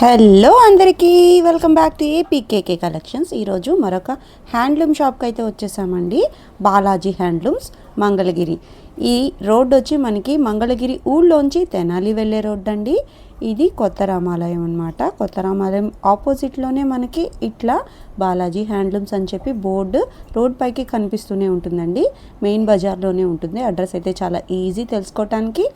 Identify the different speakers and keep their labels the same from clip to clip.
Speaker 1: Hello అందరికీ welcome back to APKK collections. ఈరోజు మరొక హ్యాండ్లూమ్ షాప్కి అయితే వచ్చేసామండి. బాలాజీ హ్యాండ్లూమ్స్ మంగళగిరి. ఈ రోడ్ వచ్చి మనకి మంగళగిరి ఊళ్ళోంచి తెనాలి వెళ్ళే రోడ్ అండి. ఇది కొత్త రామాలయం అనమాట. కొత్త రామాలయం ఆపోజిట్లోనే మనకి ఇట్లా బాలాజీ హ్యాండ్లూమ్స్ అని చెప్పి బోర్డు రోడ్ పైకి కనిపిస్తూనే ఉంటుందండి. మెయిన్ బజార్లోనే ఉంటుంది. అడ్రస్ అయితే చాలా ఈజీ తెలుసుకోవటానికి.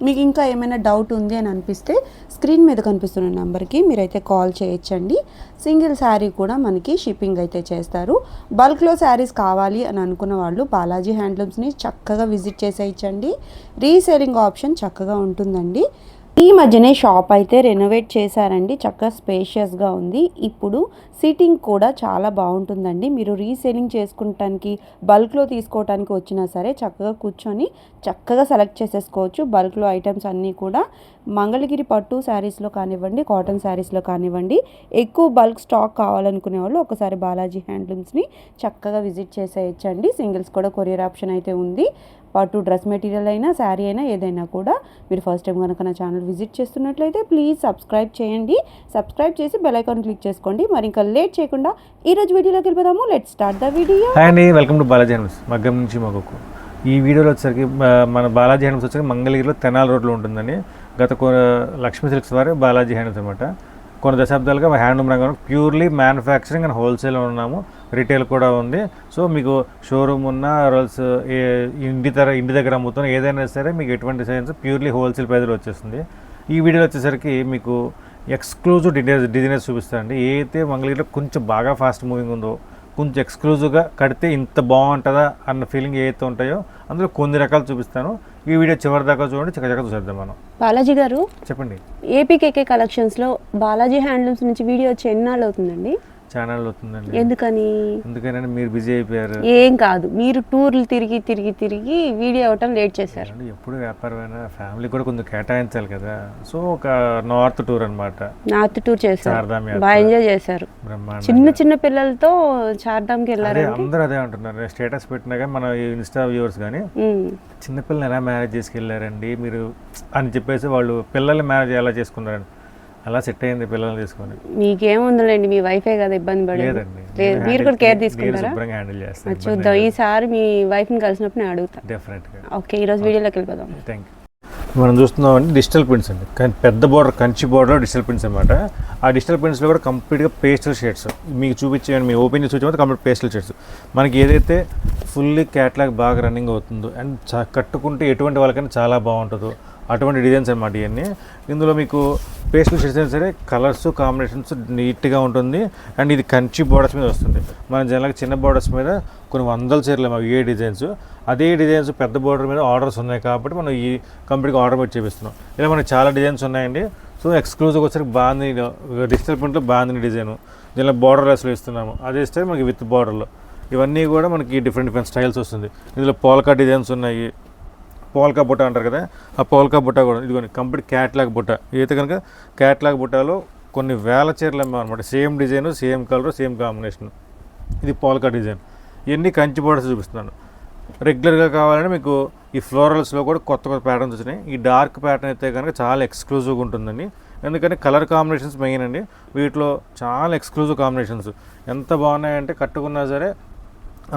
Speaker 1: మీకు ఇంకా ఏమైనా డౌట్ ఉంది అని అనిపిస్తే స్క్రీన్ మీద కనిపిస్తున్న నెంబర్కి మీరైతే కాల్ చేయొచ్చండి. సింగిల్ శారీ కూడా మనకి షిప్పింగ్ అయితే చేస్తారు. బల్క్లో శారీస్ కావాలి అని అనుకున్న వాళ్ళు బాలాజీ హ్యాండ్లూమ్స్ని చక్కగా విజిట్ చేసేయచ్చండి. రీసేలింగ్ ఆప్షన్ చక్కగా ఉంటుందండి. ఈ మధ్యనే షాప్ అయితే రెనోవేట్ చేశారండి. చక్కగా స్పేషియస్గా ఉంది. ఇప్పుడు సీటింగ్ కూడా చాలా బాగుంటుందండి. మీరు రీసేలింగ్ చేసుకుంటానికి బల్క్లో తీసుకోవడానికి వచ్చినా సరే చక్కగా కూర్చొని చక్కగా సెలెక్ట్ చేసేసుకోవచ్చు. బల్క్లో ఐటమ్స్ అన్నీ కూడా మంగళగిరి పట్టు శారీస్లో కానివ్వండి, కాటన్ శారీస్లో కానివ్వండి, ఎక్కువ బల్క్ స్టాక్ కావాలనుకునే వాళ్ళు ఒకసారి బాలాజీ హ్యాండ్లూమ్స్ని చక్కగా విజిట్ చేసేయచ్చండి. సింగిల్స్ కూడా కొరియర్ ఆప్షన్ అయితే ఉంది. పట్టు డ్రెస్ మెటీరియల్ అయినా శారీ అయినా ఏదైనా కూడా మీరు ఫస్ట్ టైం కనుక నా ఛానల్ విజిట్ చేస్తున్నట్లయితే ప్లీజ్ సబ్స్క్రైబ్ చేయండి. సబ్స్క్రైబ్ చేసి బెల్ ఐకాన్ క్లిక్ చేసుకోండి. మరి ఇంకా లేట్ చేయకుండా ఈరోజు వీడియోలోకి వెళ్ళిపోదాము. Let's start the video.
Speaker 2: Hi అండి, వెల్కమ్ టు బాలాజీ హ్యాండ్లూమ్స్ మగ్గం నుంచి మగకు. ఈ వీడియోలో వచ్చేసరికి మన బాలాజీ హ్యాండ్లూమ్స్ వచ్చేసరికి మంగళగిరిలో తెనాలి రోడ్లో ఉంటుందని గత లక్ష్మీ సిల్క్స్ వారి బాలాజీ హ్యాండ్లూమ్స్ అనమాట. కొన్ని దశాబ్దాలుగా హ్యాండ్లూమ్ రంగంలో ప్యూర్లీ మ్యానుఫ్యాక్చరింగ్ అండ్ హోల్సేల్లో ఉన్నాము. రిటైల్ కూడా ఉంది. సో మీకు షోరూమ్ ఉన్నా రోల్స్ ఇంటి దగ్గర అమ్ముతున్న ఏదైనా సరే మీకు ఎటువంటి సైన్స్ ప్యూర్లీ హోల్సేల్ ప్రైజ్లో వచ్చేస్తుంది. ఈ వీడియోలో వచ్చేసరికి మీకు ఎక్స్క్లూజివ్ డిజైనర్స్ చూపిస్తారండి. ఏదైతే మంగళగిరిలో కొంచెం బాగా ఫాస్ట్ మూవింగ్ ఉందో, కొంచెం ఎక్స్క్లూజివ్గా కడితే ఇంత బాగుంటుందా అన్న ఫీలింగ్ ఏదైతే ఉంటాయో అందులో కొన్ని రకాలు చూపిస్తాను. ఈ వీడియో చివరి దాకా చూడండి, చక్కగా చూసేద్దాం మనం.
Speaker 1: బాలాజీ గారు
Speaker 2: చెప్పండి.
Speaker 1: ఏపీకేకే కలెక్షన్స్లో బాలాజీ హ్యాండ్లూమ్స్ నుంచి వీడియో వచ్చి ఎన్నాళ్ళు అవుతుందండి?
Speaker 2: ఛానల్ అవుతుందండి.
Speaker 1: ఎందుకని
Speaker 2: మీరు బిజీ అయిపోయారు.
Speaker 1: ఏం కాదు, మీరు టూర్లు తిరిగి వీడియో అవటం లేట్ చేశారు.
Speaker 2: ఎప్పుడు వ్యాపారమైనా ఫ్యామిలీ కూడా కొంచెం కేటాయించాలి కదా. సో ఒక నార్త్ టూర్ అనమాట.
Speaker 1: నార్త్ టూర్ చేశారు, బాగా ఎంజాయ్ చేశారు. చిన్న పిల్లలతో చార్ధామ్కి వెళ్ళారు.
Speaker 2: అందరూ అదే అంటున్నారు. స్టేటస్ పెట్టినా కానీ మన ఇన్స్టా వ్యూవర్స్ కానీ చిన్నపిల్లలు ఎలా మేనేజ్ చేసుకెళ్ళారండి మీరు అని చెప్పేసి వాళ్ళు పిల్లల్ని మేనేజ్ ఎలా చేసుకున్నారండి. అలా సెట్ అయింది పిల్లల్ని తీసుకొని.
Speaker 1: మీకేముందండి, మీ వైఫే కదా ఇబ్బంది పడేది. మీరు కూడా కేర్ తీసుకుంటారా?
Speaker 2: హ్యాండిల్ చేస్తాను.
Speaker 1: చూద్దాం, ఈసారి మీ వైఫ్ని కలిసినప్పుడు నేను అడుగుతాను.
Speaker 2: డెఫినెట్గా.
Speaker 1: ఓకే, ఈరోజు వీడియోలోకి వెళ్ళిపోదాం.
Speaker 2: Thank you. మనం చూస్తున్నాం అండి డిజిటల్ ప్రింట్స్ అండి. కానీ పెద్ద border Kanchi border digital prints అనమాట. ఆ డిజిటల్ ప్రింట్స్లో కూడా కంప్లీట్గా పేస్టల్ షేడ్స్ మీకు చూపించేయండి. మీ ఓపెన్ చేసి చూపించే కంప్లీట్ పేస్టల్ షేడ్స్. మనకి ఏదైతే ఫుల్లీ క్యాట్లాగ్ బాగా రన్నింగ్ అవుతుందో అండ్ కట్టుకుంటే ఎటువంటి వాళ్ళకైనా చాలా బాగుంటుందో అటువంటి డిజైన్స్ అనమాట ఇవన్నీ. ఇందులో మీకు పేస్టల్ షేడ్స్ అయినా సరే కలర్స్ కాంబినేషన్స్ నీట్గా ఉంటుంది. అండ్ ఇది కంచి బోర్డర్స్ మీద వస్తుంది. మన జనరల్గా చిన్న బోర్డర్స్ మీద కొన్ని వందల చీరలు అవి ఏ డిజైన్స్, అదే డిజైన్స్ పెద్ద బోర్డర్ మీద ఆర్డర్స్ ఉన్నాయి కాబట్టి మనం ఈ కంప్లీట్గా ఆర్డర్ పెట్టి చేపిస్తున్నాం. ఇలా మనకి చాలా డిజైన్స్ ఉన్నాయండి. సో ఎక్స్క్లూజివ్గా వచ్చేసరికి బాగుంది డిజిటల్ ప్రింట్లో బాగుంది డిజైన్. దీనిలో బార్డర్ లెస్లో ఇస్తున్నాము. అదే ఇస్తే మనకి విత్ బార్డర్లో ఇవన్నీ కూడా మనకి డిఫరెంట్ స్టైల్స్ వస్తుంది. ఇందులో పోల్కా డిజైన్స్ ఉన్నాయి. పోల్కా బుట్ట అంటారు కదా, ఆ పోల్కా బుట్ట కూడా ఇదిగోండి కంప్లీట్ క్యాట్లాగ్ బుట్ట. అయితే కనుక క్యాట్లాగ్ బుట్టలో కొన్ని వేల చీరలు అమ్మామన్నమాట. Same design, same colour, same combination. ఇది పోల్కా డిజైన్. ఇవన్నీ కంచి బోర్డర్స్ చూపిస్తున్నాను. రెగ్యులర్గా కావాలంటే మీకు ఈ ఫ్లోరల్స్లో కూడా కొత్త ప్యాటర్న్స్ వచ్చినాయి. ఈ డార్క్ ప్యాటర్న్ అయితే కనుక చాలా ఎక్స్క్లూజివ్గా ఉంటుందండి. ఎందుకంటే కలర్ కాంబినేషన్స్ మెయిన్ అండి. వీటిలో చాలా ఎక్స్క్లూజివ్ కాంబినేషన్స్ ఎంత బాగున్నాయంటే కట్టుకున్నా సరే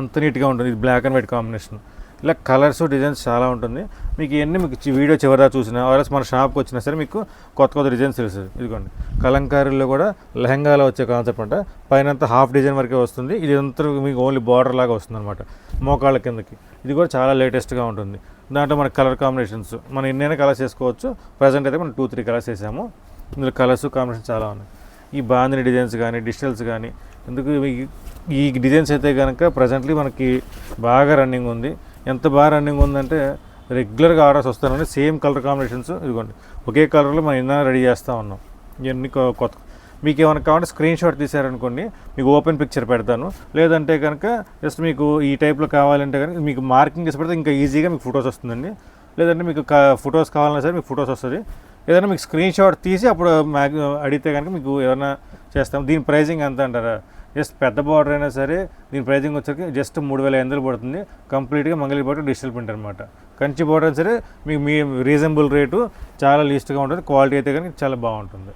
Speaker 2: అంత నీట్గా ఉంటుంది. ఇది బ్లాక్ అండ్ వైట్ కాంబినేషన్. ఇలా కలర్స్ డిజైన్స్ చాలా ఉంటుంది. మీకు ఇవన్నీ మీకు వీడియో చివరిదా చూసినా ఆర్ఎస్ మన షాప్కి వచ్చినా సరే మీకు కొత్త డిజైన్స్ తెలుస్తుంది. ఇదిగోండి కలంకారీలో కూడా లెహంగాలో వచ్చే కాన్సెప్ట్ అంట. పైన హాఫ్ డిజైన్ వరకే వస్తుంది. ఇది అంతా మీకు ఓన్లీ బార్డర్ లాగా వస్తుంది అనమాట మోకాళ్ళ కిందకి. ఇది కూడా చాలా లేటెస్ట్గా ఉంటుంది. దాంట్లో మనకి కలర్ కాంబినేషన్స్ మనం ఎన్నైనా కలర్స్ వేసుకోవచ్చు. ప్రజెంట్ అయితే మనం 2-3 కలర్స్ వేసాము. ఇందులో కలర్స్ కాంబినేషన్స్ చాలా ఉన్నాయి. ఈ బాందిని డిజైన్స్ కానీ డిజిటల్స్ కానీ ఎందుకు ఈ డిజైన్స్ అయితే కనుక ప్రజెంట్లీ మనకి బాగా రన్నింగ్ ఉంది. ఎంత బాగా రన్నింగ్ ఉందంటే రెగ్యులర్గా ఆర్డర్స్ వస్తానండి. సేమ్ కలర్ కాంబినేషన్స్ ఇదిగోండి ఒకే కలర్లో మనం ఎన్నో రెడీ చేస్తూ ఉన్నాం. ఇవన్నీ కొత్త. మీకు ఏమైనా కావాలంటే స్క్రీన్ షాట్ తీసారనుకోండి, మీకు ఓపెన్ పిక్చర్ పెడతాను. లేదంటే కనుక జస్ట్ మీకు ఈ టైప్లో కావాలంటే కనుక మీకు మార్కింగ్ చేసి పెడితే ఇంకా ఈజీగా మీకు ఫొటోస్ వస్తుందండి. లేదంటే మీకు ఫొటోస్ కావాలన్నా సరే మీకు ఫొటోస్ వస్తుంది. ఏదైనా మీకు స్క్రీన్ షాట్ తీసి అప్పుడు అడిగితే కనుక మీకు ఏమైనా చేస్తాం. దీని ప్రైజింగ్ ఎంత అంటారా? జస్ట్ పెద్ద బార్డర్ అయినా సరే దీని ప్రైజింగ్ వచ్చరికి జస్ట్ 3500 పడుతుంది. కంప్లీట్గా మంగళగిరి బార్డర్ డిజిటల్ ప్రింట్ అనమాట. కంచి బార్డర్ అయినా సరే మీకు మీ రీజనబుల్ రేటు చాలా లీస్ట్గా ఉంటుంది. క్వాలిటీ అయితే కానీ చాలా బాగుంటుంది.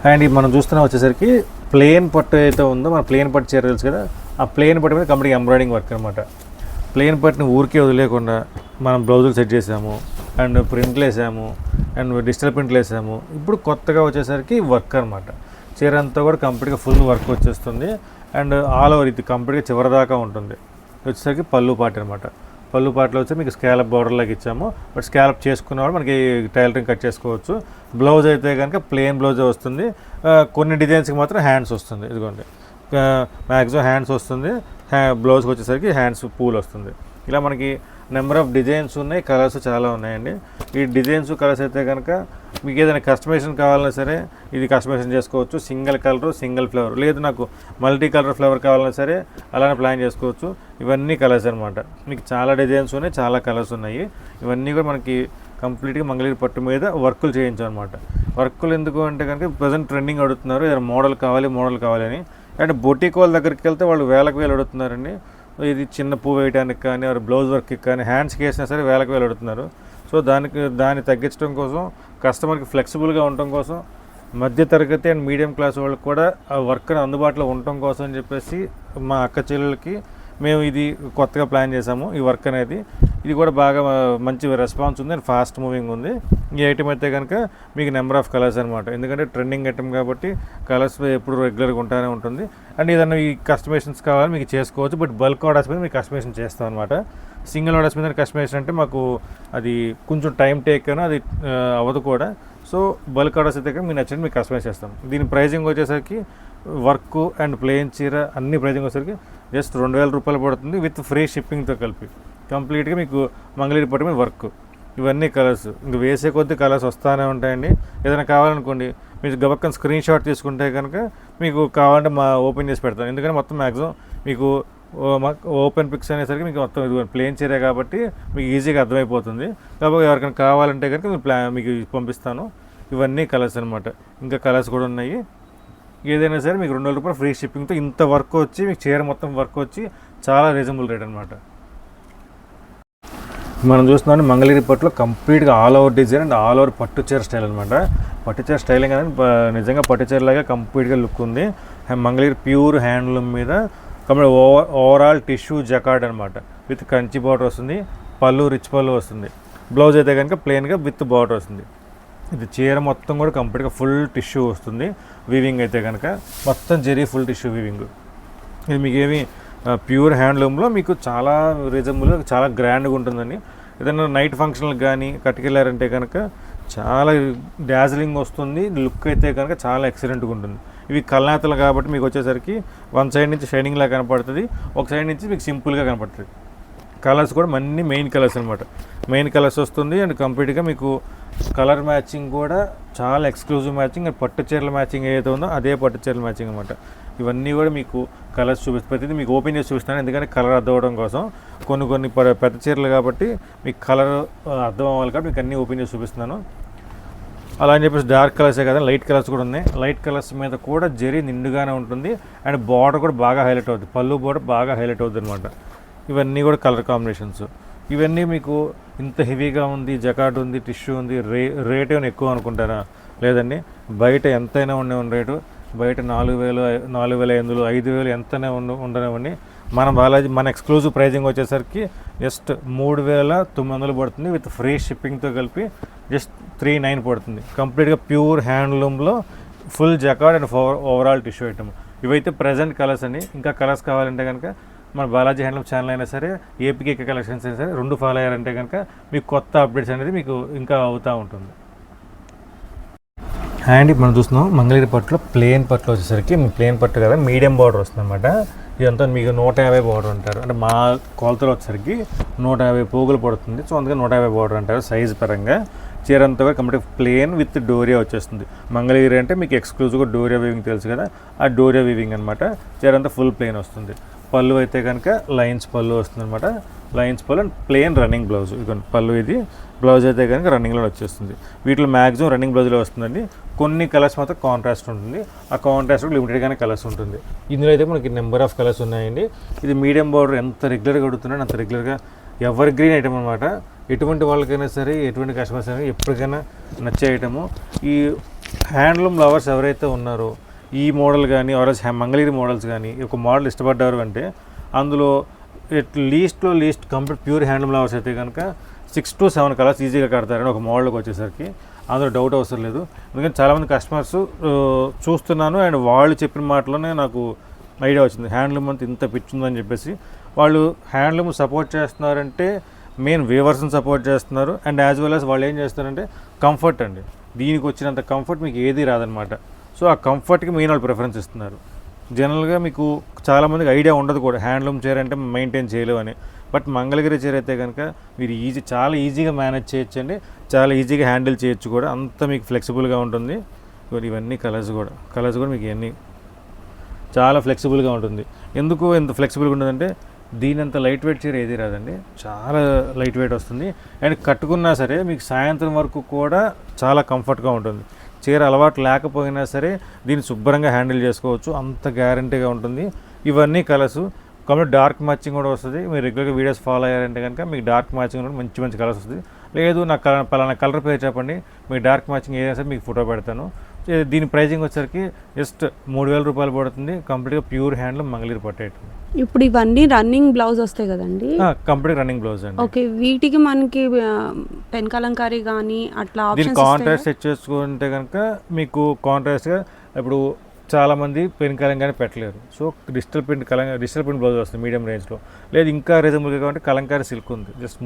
Speaker 2: అండ్ మనం చూస్తున్నా వచ్చేసరికి ప్లెయిన్ పట్టు అయితే ఉందో మన ప్లెయిన్ పట్టు చీర తెలుసు కదా, ఆ ప్లెయిన్ పట్టు మీద కంప్లీట్ ఎంబ్రాయిడింగ్ వర్క్ అనమాట. ప్లెయిన్ పట్టుని ఊరికే వదిలేకుండా మనం బ్లౌజులు సెట్ చేసాము అండ్ ప్రింట్లు వేసాము అండ్ డిజిటల్ ప్రింట్లు వేసాము. ఇప్పుడు కొత్తగా వచ్చేసరికి వర్క్ అనమాట. చీర అంతా కూడా కంప్లీట్గా ఫుల్ వర్క్ వచ్చేస్తుంది అండ్ ఆల్ ఓవర్ ఇది కంప్లీట్గా చివరి దాకా ఉంటుంది. వచ్చేసరికి పళ్ళు పాట అనమాట. పళ్ళు పాటలో వచ్చి మీకు స్కాలప్ బార్డర్లాగా ఇచ్చాము. బట్ స్కాలప్ చేసుకున్నవాడు మనకి టైలరింగ్ కట్ చేసుకోవచ్చు. బ్లౌజ్ అయితే కనుక ప్లెయిన్ బ్లౌజే వస్తుంది. కొన్ని డిజైన్స్కి మాత్రం హ్యాండ్స్ వస్తుంది. ఇదిగోండి మ్యాక్సిమం హ్యాండ్స్ వస్తుంది. బ్లౌజ్కి వచ్చేసరికి హ్యాండ్స్ పూల్ వస్తుంది. ఇలా మనకి నెంబర్ ఆఫ్ డిజైన్స్ ఉన్నాయి, కలర్స్ చాలా ఉన్నాయండి. ఈ డిజైన్స్ కలర్స్ అయితే కనుక మీకు ఏదైనా కస్టమైజేషన్ కావాలన్నా సరే ఇది కస్టమైజేషన్ చేసుకోవచ్చు. సింగిల్ కలర్ సింగిల్ ఫ్లేవర్, లేదు నాకు మల్టీ కలర్ ఫ్లేవర్ కావాలన్నా సరే అలానే ప్లాన్ చేసుకోవచ్చు. ఇవన్నీ కలర్స్ అనమాట. మీకు చాలా డిజైన్స్ ఉన్నాయి, చాలా కలర్స్ ఉన్నాయి. ఇవన్నీ కూడా మనకి కంప్లీట్గా మంగళగిరి పట్టు మీద వర్కులు చేయించాం అనమాట. వర్కులు ఎందుకు అంటే కనుక ప్రజెంట్ ట్రెండింగ్ అడుగుతున్నారు, ఏదైనా మోడల్ కావాలి అని. అండ్ బొటిక్ వాళ్ళ దగ్గరికి వెళ్తే వాళ్ళు వేలకు వేలు అడుగుతున్నారండి. ఇది చిన్న పువ్వు వేయడానికి కానీ బ్లౌజ్ వర్క్కి కానీ హ్యాండ్స్కి వేసినా సరే వేలకు వేలు అడుగుతున్నారు. సో దాన్ని తగ్గించడం కోసం, కస్టమర్కి ఫ్లెక్సిబుల్గా ఉండటం కోసం, మధ్య తరగతి అండ్ మీడియం క్లాస్ వాళ్ళకి కూడా ఆ వర్క్ అందుబాటులో ఉండటం కోసం అని చెప్పేసి మా అక్క చెల్లెలకి మేము ఇది కొత్తగా ప్లాన్ చేసాము. ఈ వర్క్ అనేది ఇది కూడా బాగా మంచి రెస్పాన్స్ ఉంది అండ్ ఫాస్ట్ మూవింగ్ ఉంది. ఈ ఐటమ్ అయితే కనుక మీకు నెంబర్ ఆఫ్ కలర్స్ అనమాట. ఎందుకంటే ట్రెండింగ్ ఐటమ్ కాబట్టి కలర్స్ ఎప్పుడు రెగ్యులర్గా ఉంటానే ఉంటుంది. అండ్ ఏదన్నా ఈ కస్టమైజేషన్స్ కావాలి మీకు చేసుకోవచ్చు. బట్ బల్క్ ఆర్డర్స్ మీద మీకు కస్టమైజేషన్ చేస్తాం అనమాట. సింగిల్ ఆర్డర్స్ మీద కస్టమైజేషన్ అంటే మాకు అది కొంచెం టైం టేక్ అని అది అవ్వదు కూడా. సో బల్క్ ఆర్డర్స్ అయితే మీకు నచ్చింది మీకు కస్టమైజ్ చేస్తాం. దీని ప్రైజింగ్ వచ్చేసరికి వర్క్ అండ్ ప్లెయిన్ చీర అన్ని ప్రైజింగ్ వచ్చేసరికి జస్ట్ 2000 రూపాయలు పడుతుంది విత్ ఫ్రీ షిప్పింగ్తో కలిపి. కంప్లీట్గా మీకు మంగళగిరి పట్టు మీద వర్క్. ఇవన్నీ కలర్స్ ఇంక వేసే కొద్ది కలర్స్ వస్తూనే ఉంటాయండి. ఏదైనా కావాలనుకోండి మీరు గబక్కన స్క్రీన్ షాట్ తీసుకుంటే కనుక మీకు కావాలంటే ఓపెన్ చేసి పెడతాను. ఎందుకంటే మొత్తం మ్యాక్సిమం మీకు ఓపెన్ పిక్స్ అనేసరికి మీకు మొత్తం ఇది ప్లెయిన్ చీరే కాబట్టి మీకు ఈజీగా అర్థమైపోతుంది. కాబట్టి ఎవరికైనా కావాలంటే కనుక మీకు పంపిస్తాను. ఇవన్నీ కలర్స్ అనమాట. ఇంకా కలర్స్ కూడా ఉన్నాయి. ఏదైనా సరే మీకు 2000 రూపాయలు ఫ్రీ షిప్పింగ్తో ఇంత వర్క్ వచ్చి మీకు చీర మొత్తం వర్క్ వచ్చి చాలా రీజనబుల్ రేట్ అనమాట. మనం చూస్తున్నాం మంగళగిరి పట్టులో కంప్లీట్గా all over design and all over పట్టు చీర స్టైల్ అనమాట. పట్టు చీర స్టైలింగ్ అనేది నిజంగా పట్టు చీరలాగా కంప్లీట్గా లుక్ ఉంది. మంగళగిరి ప్యూర్ హ్యాండ్లూమ్ మీద కంప్లీట్ ఓవరాల్ టిష్యూ జకార్డ్ అనమాట. విత్ కంచి బార్డర్ వస్తుంది. పళ్ళు రిచ్ పళ్ళు వస్తుంది. బ్లౌజ్ అయితే కనుక ప్లెయిన్గా విత్ బార్డర్ వస్తుంది. ఇది చీర మొత్తం కూడా కంప్లీట్గా ఫుల్ టిష్యూ వస్తుంది. వీవింగ్ అయితే కనుక మొత్తం జరీ ఫుల్ టిష్యూ వీవింగ్. ఇది మీకు ఏమి ప్యూర్ హ్యాండ్లూమ్లో మీకు చాలా రీజనబుల్గా చాలా గ్రాండ్గా ఉంటుందండి. ఏదైనా నైట్ ఫంక్షన్లకు కానీ కట్టుకెళ్ళారంటే కనుక చాలా డాజిలింగ్ వస్తుంది. లుక్ అయితే కనుక చాలా ఎక్సలెంట్గా ఉంటుంది. ఇవి కల్నాతలు కాబట్టి మీకు వచ్చేసరికి వన్ సైడ్ నుంచి షైనింగ్లా కనపడుతుంది, ఒక సైడ్ నుంచి మీకు సింపుల్గా కనపడుతుంది. కలర్స్ కూడా అన్ని మెయిన్ కలర్స్ అనమాట. మెయిన్ కలర్స్ వస్తుంది అండ్ కంప్లీట్గా మీకు కలర్ మ్యాచింగ్ కూడా చాలా ఎక్స్క్లూజివ్ మ్యాచింగ్. పట్టు చీరల మ్యాచింగ్ ఏదైతే ఉందో అదే పట్టు చీరల మ్యాచింగ్ అనమాట. ఇవన్నీ కూడా మీకు కలర్స్ ప్రతిదీ మీకు ఓపెన్ చేసి చూపిస్తాను. ఎందుకంటే కలర్ అర్థం అవ్వడం కోసం. కొన్ని పెద్ద చీరలు కాబట్టి మీకు కలర్ అర్థం అవ్వాలి కాబట్టి మీకు అన్నీ ఓపెన్ చేసి చూపిస్తున్నాను. అలా అని చెప్పేసి డార్క్ కలర్సే కదా, లైట్ కలర్స్ కూడా ఉన్నాయి. లైట్ కలర్స్ మీద కూడా జరీ నిండుగానే ఉంటుంది అండ్ బార్డర్ కూడా బాగా హైలైట్ అవుతుంది. పళ్ళు బార్డర్ బాగా హైలైట్ అవుతుంది అనమాట. ఇవన్నీ కూడా కలర్ కాంబినేషన్స్. ఇవన్నీ మీకు ఇంత హెవీగా ఉంది, జకాట్ ఉంది, టిష్యూ ఉంది, రేట్ ఏమైనా ఎక్కువ అనుకుంటారా? లేదండి, బయట ఎంతైనా ఉండే రేటు. బయట 4000, 4500, 5000 ఎంతనే ఉండనివ్వండి. మన బాలాజీ మన ఎక్స్క్లూజివ్ ప్రైజింగ్ వచ్చేసరికి జస్ట్ 3900 పడుతుంది విత్ ఫ్రీ షిప్పింగ్తో కలిపి. జస్ట్ 39 పడుతుంది. కంప్లీట్గా ప్యూర్ హ్యాండ్లూమ్లో full jacquard and overall tissue item. ఇవైతే ప్రజెంట్ కలర్స్ అండి. ఇంకా కలర్స్ కావాలంటే కనుక మన బాలాజీ హ్యాండ్లూమ్ ఛానల్ అయినా సరే, ఏపీకే కలెక్షన్స్ అయినా సరే 2 ఫాలో అయ్యారంటే కనుక మీకు కొత్త అప్డేట్స్ అనేది మీకు ఇంకా అవుతూ ఉంటుంది. అండ్ మనం చూస్తున్నాం మంగళగిరి పట్టులో ప్లెయిన్ పట్టులో వచ్చేసరికి ప్లెయిన్ పట్టు కదా, మీడియం బార్డర్ వస్తుంది అనమాట. ఇదంతా మీకు 150 బార్డర్ అంటారు. అంటే మా కొలతలో వచ్చేసరికి 150 పోగులు పడుతుంది. సో అందుకే 150 బార్డర్ అంటారు సైజు పరంగా. చీర అంతా కూడా కంప్లీట్ ప్లెయిన్ విత్ డోరియా వచ్చేస్తుంది. మంగళగిరి అంటే మీకు ఎక్స్క్లూజివ్గా డోరియా వీవింగ్ తెలుసు కదా, ఆ డోరియా వీవింగ్ అనమాట. చీర అంతా ఫుల్ ప్లెయిన్ వస్తుంది. పళ్ళు అయితే కనుక లైన్స్ పళ్ళు వస్తుంది అనమాట. లైన్స్ పళ్ళు అండ్ ప్లెయిన్ రన్నింగ్ బ్లౌజ్. ఇక పళ్ళు ఇది, బ్లౌజ్ అయితే కనుక రన్నింగ్లో వచ్చేస్తుంది. వీటిలో మ్యాక్సిమం రన్నింగ్ బ్లౌజ్లో వస్తుందండి. కొన్ని కలర్స్ మాత్రం కాంట్రాస్ట్ ఉంటుంది. ఆ కాంట్రాస్ట్ లిమిటెడ్గానే కలర్స్ ఉంటుంది. ఇందులో అయితే మనకి నెంబర్ ఆఫ్ కలర్స్ ఉన్నాయండి. ఇది మీడియం బార్డర్ ఎంత రెగ్యులర్గా అడుగుతున్నాడు అంత రెగ్యులర్గా ఎవర్ గ్రీన్ ఐటమ్ అనమాట. ఎటువంటి వాళ్ళకైనా సరే, ఎటువంటి కస్టమర్స్ అయినా ఎప్పటికైనా నచ్చే ఐటము. ఈ హ్యాండ్లూమ్ లవర్స్ ఎవరైతే ఉన్నారో ఈ మోడల్ కానీ ఆర్ఎస్ మంగళగిరి మోడల్స్ కానీ ఒక మోడల్ ఇష్టపడ్డారు అంటే అందులో least complete pure handloom lovers అయితే కనుక 6 to 7 కలర్స్ ఈజీగా కడతారని ఒక మోడల్కి వచ్చేసరికి అందులో డౌట్ అవసరం లేదు. ఎందుకంటే చాలామంది కస్టమర్స్ చూస్తున్నాను అండ్ వాళ్ళు చెప్పిన మాటలోనే నాకు ఐడియా వచ్చింది హ్యాండ్లూమ్ అంతా ఇంత పిచ్చుందని చెప్పేసి. వాళ్ళు హ్యాండ్లూమ్ సపోర్ట్ చేస్తున్నారంటే మెయిన్ వేవర్స్ని సపోర్ట్ చేస్తున్నారు అండ్ యాజ్ వెల్ యాజ్ వాళ్ళు ఏం చేస్తారంటే కంఫర్ట్ అండి. దీనికి వచ్చినంత కంఫర్ట్ మీకు ఏది రాదనమాట. సో ఆ కంఫర్ట్కి మెయిన్ వాళ్ళు ప్రిఫరెన్స్ ఇస్తున్నారు. జనరల్గా మీకు చాలామందికి ఐడియా ఉండదు కూడా హ్యాండ్లూమ్ చైర్ అంటే మెయింటైన్ చేయలేవు అని. బట్ మంగళగిరి చైర్ అయితే కనుక మీరు చాలా ఈజీగా మేనేజ్ చేయొచ్చండి, చాలా ఈజీగా హ్యాండిల్ చేయొచ్చు కూడా, అంత మీకు ఫ్లెక్సిబుల్గా ఉంటుంది. ఇవన్నీ కలర్స్ కూడా మీకు ఇవన్నీ చాలా ఫ్లెక్సిబుల్గా ఉంటుంది. ఎందుకు ఎంత ఫ్లెక్సిబుల్గా ఉంటుందంటే దీని అంత లైట్ వెయిట్ చైర్ ఏది రాదండి, చాలా లైట్ వెయిట్ వస్తుంది అండ్ కట్టుకున్నా సరే మీకు సాయంత్రం వరకు కూడా చాలా కంఫర్ట్గా ఉంటుంది. చైర్ అలవాటు లేకపోయినా సరే దీన్ని శుభ్రంగా హ్యాండిల్ చేసుకోవచ్చు, అంత గ్యారంటీగా ఉంటుంది. ఇవన్నీ కలర్స్ కాబట్టి డార్క్ మ్యాచింగ్ కూడా వస్తుంది. మీరు రెగ్యులర్గా వీడియోస్ ఫాలో అయ్యారంటే కనుక మీకు డార్క్ మ్యాచింగ్ కూడా మంచి కలర్స్ వస్తుంది. లేదు నాకు పలానా కలర్ పేరు చెప్పండి, మీకు డార్క్ మ్యాచింగ్ ఏదైనా సరే మీకు ఫోటో పెడతాను. దీని ప్రైజింగ్ వచ్చేసరికి జస్ట్ 3,000 రూపాయలు పడుతుంది. కంప్లీట్గా ప్యూర్ హ్యాండ్లూమ్ మంగళగిరి పట్టేట్.
Speaker 1: ఇప్పుడు ఇవన్నీ రన్నింగ్ బ్లౌజ్ వస్తాయి కదండి?
Speaker 2: కంప్లీట్ రన్నింగ్ బ్లౌజ్ అండి.
Speaker 1: ఓకే, వీటికి మనకి పెన్ కలంకారీ కానీ అట్లా
Speaker 2: దీని కాంట్రాస్ట్ సెట్ చేసుకుంటే కనుక మీకు కాంట్రాస్ట్గా ఇప్పుడు చాలామంది పెన్ కలంకారీ పెట్టలేరు. సో డిజిటల్ ప్రింట్ బ్లౌజ్ వస్తుంది మీడియం రేంజ్లో. లేదు ఇంకా రీజనబుల్గా కాబట్టి కలంకారీ సిల్క్ ఉంది, జస్ట్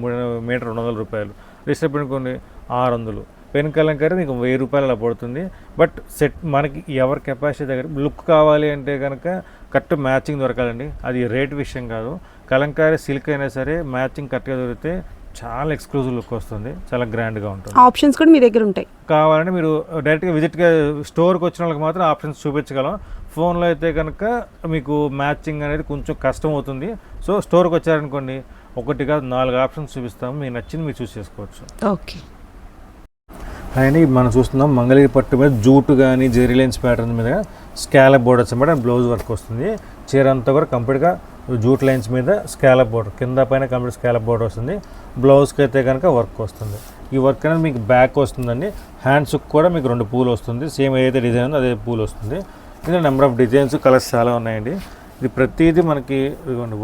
Speaker 2: మీటర్ 200 రూపాయలు. డిజిటల్ ప్రింట్ కొన్ని 600. పెన్ కలంకారీ మీకు 1000 రూపాయలు అలా పడుతుంది. బట్ సెట్ మనకి ఎవరి కెపాసిటీ దగ్గర లుక్ కావాలి అంటే కనుక కరెక్ట్ మ్యాచింగ్ దొరకాలండి. అది రేట్ విషయం కాదు. కలంకారీ సిల్క్ అయినా సరే మ్యాచింగ్ కరెక్ట్గా దొరికితే చాలా ఎక్స్క్లూజివ్ లుక్ వస్తుంది, చాలా గ్రాండ్గా ఉంటుంది.
Speaker 1: ఆప్షన్స్ కూడా మీ దగ్గర ఉంటాయి.
Speaker 2: కావాలంటే మీరు డైరెక్ట్గా విజిట్గా స్టోర్కి వచ్చిన వాళ్ళకి మాత్రం ఆప్షన్స్ చూపించగలం. ఫోన్లో అయితే కనుక మీకు మ్యాచింగ్ అనేది కొంచెం కష్టం అవుతుంది. సో స్టోర్కి వచ్చారనుకోండి 1 కాదు 4 ఆప్షన్స్ చూపిస్తాము, మీకు నచ్చింది మీరు చూస్ చేసుకోవచ్చు.
Speaker 1: ఓకే
Speaker 2: అండ్ మనం చూస్తున్నాం మంగళగిరి పట్టు మీద జూట్ కానీ జెరీ లైన్స్ ప్యాటర్న్ మీద స్కాలప్ బోర్డర్స్ అనమాట బ్లౌజ్ వర్క్ వస్తుంది. చీర అంతా కూడా కంప్లీట్గా జూట్ లైన్స్ మీద స్కాలప్ బోర్డర్, కింద పైన కంప్లీట్ స్కాలప్ బోర్డర్ వస్తుంది. బ్లౌజ్కి అయితే కనుక వర్క్ వస్తుంది. ఈ వర్క్ అనేది మీకు బ్యాక్ వస్తుందండి. హ్యాండ్స్కి కూడా మీకు 2 పూలు వస్తుంది. సేమ్ ఏదైతే డిజైన్ ఉందో అదే పూలు వస్తుంది. ఇందులో నెంబర్ ఆఫ్ డిజైన్స్ కలర్స్ చాలా ఉన్నాయండి. ఇది ప్రతిదీ మనకి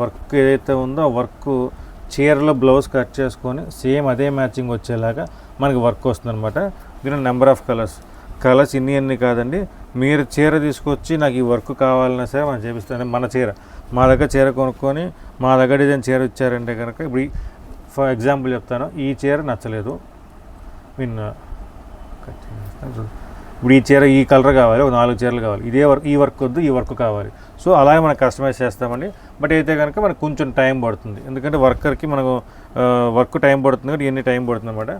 Speaker 2: వర్క్ ఏదైతే ఉందో ఆ వర్క్ చీరలో బ్లౌజ్ కట్ చేసుకొని సేమ్ అదే మ్యాచింగ్ వచ్చేలాగా మనకి వర్క్ వస్తుందన్నమాట. దీనిలో నెంబర్ ఆఫ్ కలర్స్ ఇన్ని కాదండి. మీరు చీర తీసుకొచ్చి నాకు ఈ వర్క్ కావాలన్నా సరే మనం చేపిస్తాను. మా దగ్గర చీర కొనుక్కొని మా దగ్గర డిజైన్ చీర ఇచ్చారంటే కనుక ఇప్పుడు ఫర్ ఎగ్జాంపుల్ చెప్తాను, ఈ చీర నచ్చలేదు ఇప్పుడు ఈ చీర ఈ కలర్ కావాలి, ఒక 4 చీరలు కావాలి, ఈ వర్క్ వద్దు ఈ వర్క్ కావాలి. సో అలాగే మనం కస్టమైజ్ చేస్తామండి. బట్ అయితే కనుక మనకు కొంచెం టైం పడుతుంది, ఎందుకంటే వర్కర్కి మనకు వర్క్ టైం పడుతుంది కాబట్టి ఇవన్నీ టైం పడుతుంది అనమాట.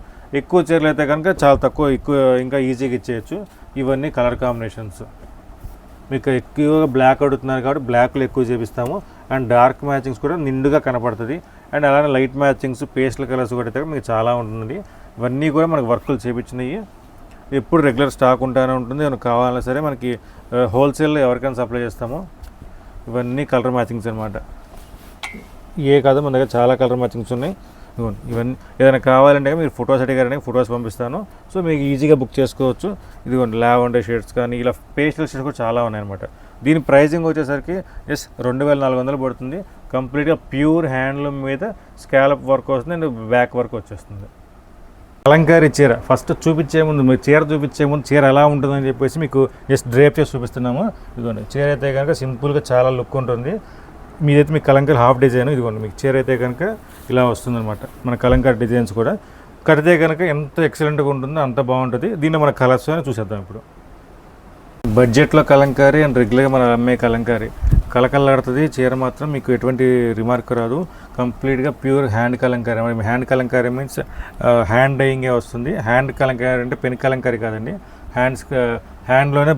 Speaker 2: ఎక్కువ చీరలు అయితే కనుక చాలా ఎక్కువ ఇంకా ఈజీగా ఇచ్చేయచ్చు. ఇవన్నీ కలర్ కాంబినేషన్స్ మీకు ఎక్కువగా బ్లాక్ అడుగుతున్నారు కాబట్టి బ్లాక్లో ఎక్కువ చేపిస్తాము. అండ్ డార్క్ మ్యాచింగ్స్ కూడా నిండుగా కనపడుతుంది. అండ్ అలానే లైట్ మ్యాచింగ్స్ పేస్టల్ కలర్స్ కూడా అయితే మీకు చాలా ఉంటుంది. ఇవన్నీ కూడా మనకు వర్కులు చేపించినవి. ఎప్పుడు రెగ్యులర్ స్టాక్ ఉంటానే ఉంటుంది. మనకు కావాలన్నా సరే మనకి హోల్సేల్లో ఎవరికైనా సప్లై చేస్తాము. ఇవన్నీ కలర్ మ్యాచింగ్స్ అనమాట. కాదు మన దగ్గర చాలా కలర్ మ్యాచింగ్స్ ఉన్నాయి. ఇవన్నీ ఏదైనా కావాలంటే మీరు ఫొటోస్ అడిగారంటే ఫొటోస్ పంపిస్తాను. సో మీకు ఈజీగా బుక్ చేసుకోవచ్చు. ఇదిగోండి లావెండర్ షేడ్స్ కానీ ఇలా పేస్టల్ షేడ్స్ కూడా చాలా ఉన్నాయన్నమాట. దీని ప్రైజింగ్ వచ్చేసరికి జస్ట్ 2400 పడుతుంది. కంప్లీట్గా ప్యూర్ హ్యాండ్లూమ్ మీద స్కాలప్ వర్క్ వస్తుంది అండ్ బ్యాక్ వర్క్ వచ్చేస్తుంది. కలంకారీ చీర ఫస్ట్ చూపించే ముందు మీరు చీర ఎలా ఉంటుందని చెప్పేసి మీకు జస్ట్ డ్రేప్ చేసి చూపిస్తున్నాము. ఇదిగోండి చీర అయితే కనుక సింపుల్గా చాలా లుక్ ఉంటుంది. మీదైతే మీకు కలంకారీ హాఫ్ డిజైన్, ఇదిగోండి మీకు చీర అయితే కనుక ఇలా వస్తుందన్నమాట. మన కలంకారీ డిజైన్స్ కూడా కడితే కనుక ఎంత ఎక్సలెంట్గా ఉంటుందో అంత బాగుంటుంది. దీన్ని మన కలర్స్ అని చూసేద్దాం. ఇప్పుడు బడ్జెట్లో కలంకారీ అండ్ రెగ్యులర్గా మనం అమ్మే కలంకారీ కలకల్లాడుతుంది. చీర మాత్రం మీకు ఎటువంటి రిమార్క్ రాదు. కంప్లీట్గా pure hand kalamkari. Hand kalamkari means hand డైయింగే వస్తుంది. హ్యాండ్ కలంకారీ అంటే పెన్ కలంకారీ కాదండి, హ్యాండ్లోనే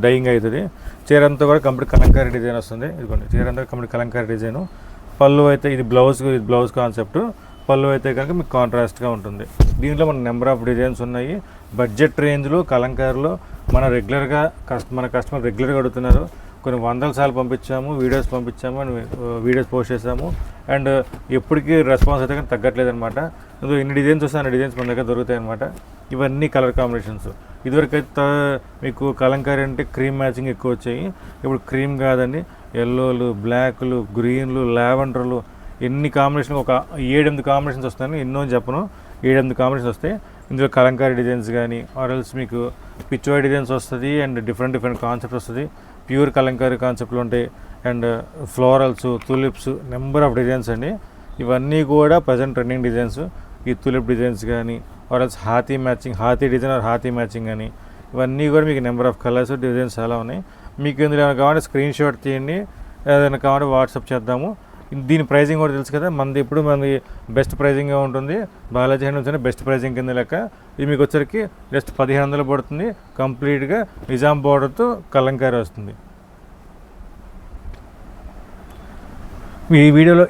Speaker 2: డైయింగ్ అవుతుంది. చీర అంతా కూడా కంప్లీట్ కలంకారీ డిజైన్ వస్తుంది. ఇదిగోండి చీర అంతా కంప్లీట్ కలంకారీ డిజైను. పళ్ళు అయితే ఇది బ్లౌజ్ కాన్సెప్ట్. పళ్ళు అయితే కనుక మీకు కాంట్రాస్ట్గా ఉంటుంది. దీంట్లో మన నెంబర్ ఆఫ్ డిజైన్స్ ఉన్నాయి. బడ్జెట్ రేంజ్లో కలంకారీలో మన కస్టమర్ రెగ్యులర్గా అడుగుతున్నారు. కొన్ని వందల సార్లు పంపించాము, వీడియోస్ పంపించాము అండ్ వీడియోస్ పోస్ట్ చేసాము. అండ్ ఎప్పటికీ రెస్పాన్స్ అయితే కానీ తగ్గట్లేదు అనమాట. ఇన్ని డిజైన్స్ వస్తే అన్ని డిజైన్స్ మన దగ్గర దొరుకుతాయి అనమాట. ఇవన్నీ కలర్ కాంబినేషన్స్. ఇదివరకైతే మీకు కలంకారీ అంటే క్రీమ్ మ్యాచింగ్ ఎక్కువ వచ్చాయి. ఇప్పుడు క్రీమ్ కాదండి, ఎల్లోలు, బ్లాక్లు, గ్రీన్లు, లావెండర్లు, ఎన్ని కాంబినేషన్, ఒక 7-8 కాంబినేషన్స్ వస్తాయని ఎన్నో చెప్పను. 7-8 కాంబినేషన్స్ వస్తాయి. ఇందులో కలంకారీ డిజైన్స్ కానీ ఆర్ఎల్స్ మీకు పిచ్వాయ్ డిజైన్స్ వస్తుంది అండ్ డిఫరెంట్ కాన్సెప్ట్ వస్తుంది. ప్యూర్ కలంకారీ కాన్సెప్ట్లు ఉంటాయి and florals, tulips, number of designs అండి. ఇవన్నీ కూడా ప్రజెంట్ ట్రెండింగ్ డిజైన్స్. ఈ తులిప్ డిజైన్స్ కానీ ఆర్ఎల్స్ హాతీ మ్యాచింగ్, హాతీ డిజైన్ ఆర్ హాతీ మ్యాచింగ్ కానీ ఇవన్నీ కూడా మీకు నెంబర్ ఆఫ్ కలర్స్, డిజైన్స్ చాలా ఉన్నాయి. మీకు ఇందులో ఏమైనా కావాలంటే స్క్రీన్ షాట్ తీయండి, ఏదైనా కావాలంటే వాట్సాప్ చేద్దాము. దీని ప్రైజింగ్ కూడా తెలుసు కదా, మనది ఇప్పుడు మనది బెస్ట్ ప్రైజింగ్గా ఉంటుంది. బాలాజీ హ్యాండ్లూమ్స్ అనే బెస్ట్ ప్రైజింగ్ కింద లెక్క. ఇది మీకు వచ్చరికి జస్ట్ 1500 పడుతుంది. కంప్లీట్గా నిజాం బార్డర్తో కలంకారీ వస్తుంది. ఈ వీడియోలో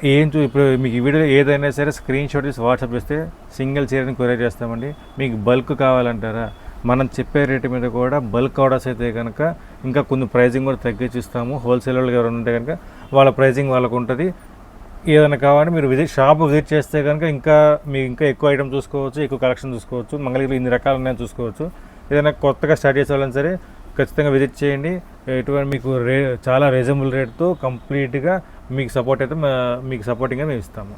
Speaker 2: ఇప్పుడు మీకు ఈ వీడియోలో ఏదైనా సరే స్క్రీన్ షాట్ తీసి వాట్సాప్ చేస్తే సింగిల్ చీరని కొరియర్ చేస్తామండి. మీకు బల్క్ కావాలంటారా, మనం చెప్పే రేటు మీద కూడా బల్క్ ఆర్డర్స్ అయితే కనుక ఇంకా కొన్ని ప్రైజింగ్ కూడా తగ్గించి ఇస్తాము. హోల్సేల్ వాళ్ళు ఎవరైనా ఉంటే కనుక వాళ్ళ ప్రైజింగ్ వాళ్ళకు ఉంటుంది. ఏదైనా కావాలంటే మీరు షాప్ విజిట్ చేస్తే కనుక మీకు ఇంకా ఎక్కువ ఐటమ్ చూసుకోవచ్చు, ఎక్కువ కలెక్షన్ చూసుకోవచ్చు. మంగళగిరిలో ఇన్ని రకాలు ఉన్నాయని చూసుకోవచ్చు. ఏదైనా కొత్తగా స్టార్ట్ చేసే వాళ్ళని సరే ఖచ్చితంగా విజిట్ చేయండి. ఎటువంటి మీకు చాలా రీజనబుల్ రేట్తో కంప్లీట్గా మీకు సపోర్ట్ అయితే మీకు సపోర్టింగ్గా మేము ఇస్తాము.